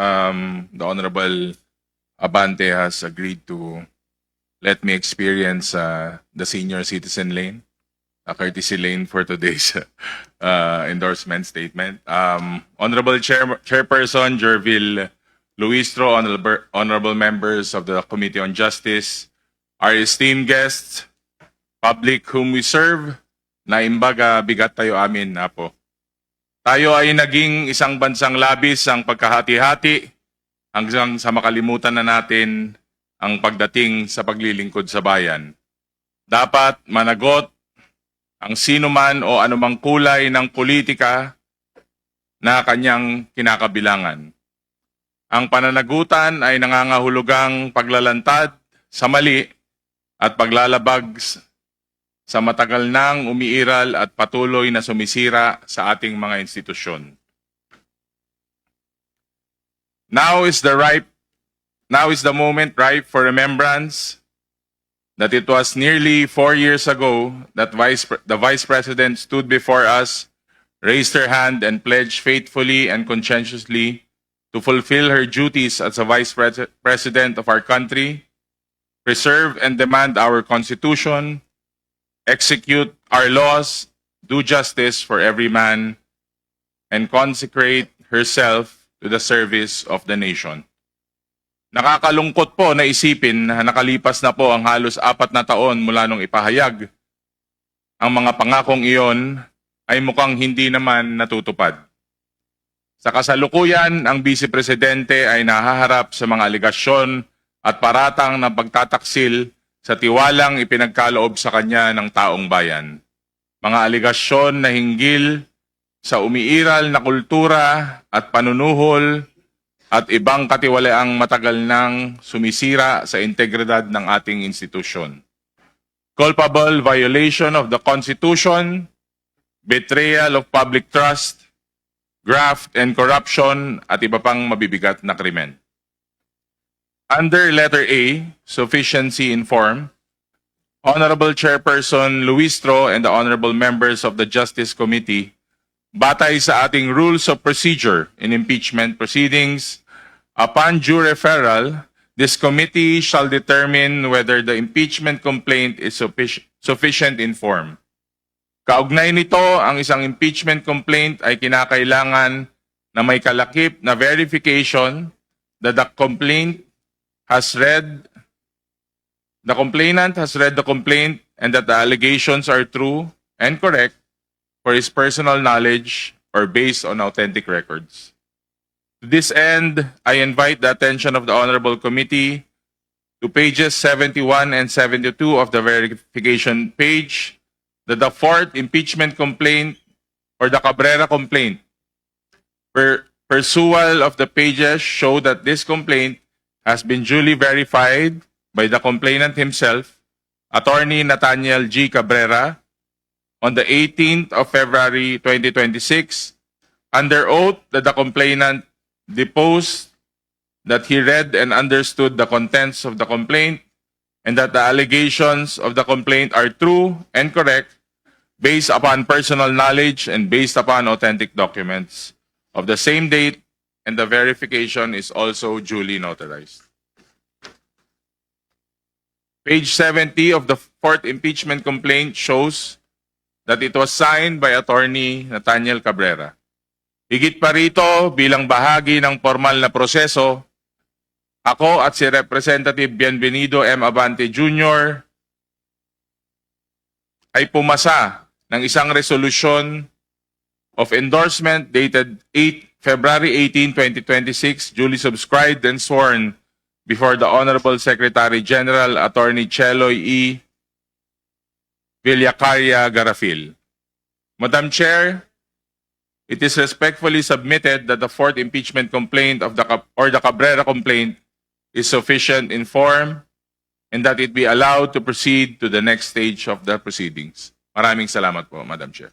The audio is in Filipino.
the Honorable Abante has agreed to let me experience the senior citizen lane, a courtesy lane for today's endorsement statement. Honorable Chairperson Jervil Luistro, honorable members of the Committee on Justice, our esteemed guests, public whom we serve, na imbaga bigat tayo amin na po. Tayo ay naging isang bansang labis ang pagkahati-hati hanggang sa makalimutan na natin ang pagdating sa paglilingkod sa bayan. Dapat managot ang sinuman o anumang kulay ng politika na kanyang kinakabilangan. Ang pananagutan ay nangangahulugang paglalantad sa mali at paglalabag sa matagal nang umiiral at patuloy na sumisira sa ating mga institusyon. Now is the moment ripe for remembrance that it was nearly 4 years ago that the Vice President stood before us, raised her hand, and pledged faithfully and conscientiously to fulfill her duties as the Vice President of our country, preserve and demand our Constitution, execute our laws, do justice for every man, and consecrate herself to the service of the nation. Nakakalungkot po na isipin na nakalipas na po ang halos 4 na taon mula nung ipahayag. Ang mga pangakong iyon ay mukhang hindi naman natutupad. Sa kasalukuyan, ang Vice Presidente ay nahaharap sa mga aligasyon at paratang na pagtataksil sa tiwalang ipinagkaloob sa kanya ng taong bayan. Mga aligasyon na hinggil sa umiiral na kultura at panunuhol at ibang katiwalaang matagal nang sumisira sa integridad ng ating institusyon. Culpable violation of the Constitution, betrayal of public trust, graft and corruption at iba pang mabibigat na krimen. Under letter A, sufficiency in form, Honorable Chairperson Luistro and the honorable members of the Justice Committee, batay sa ating rules of procedure in impeachment proceedings, upon due referral, this committee shall determine whether the impeachment complaint is sufficient in form. Kaugnay nito, ang isang impeachment complaint ay kinakailangan na may kalakip na verification that the complainant has read the complaint and that the allegations are true and correct for his personal knowledge or based on authentic records. To this end, I invite the attention of the Honorable Committee to pages 71 and 72 of the verification page that the 4th impeachment complaint or the Cabrera complaint pursuant of the pages show that this complaint has been duly verified by the complainant himself, Attorney Nathaniel G. Cabrera, on the 18th of February 2026, under oath that the complainant deposed that he read and understood the contents of the complaint and that the allegations of the complaint are true and correct based upon personal knowledge and based upon authentic documents of the same date, and the verification is also duly notarized. Page 70 of the 4th impeachment complaint shows that it was signed by Attorney Nathaniel Cabrera. Higit pa rito, bilang bahagi ng formal na proseso, ako at si Representative Bienvenido M. Abante Jr. ay pumasa ng isang resolution of endorsement dated February 18, 2026, duly subscribed and sworn before the Honorable Secretary General Attorney Cheloy E. Villacaria Garafil. Madam Chair, it is respectfully submitted that the 4th impeachment complaint of the Cabrera complaint is sufficient in form and that it be allowed to proceed to the next stage of the proceedings. Maraming salamat po, Madam Chair.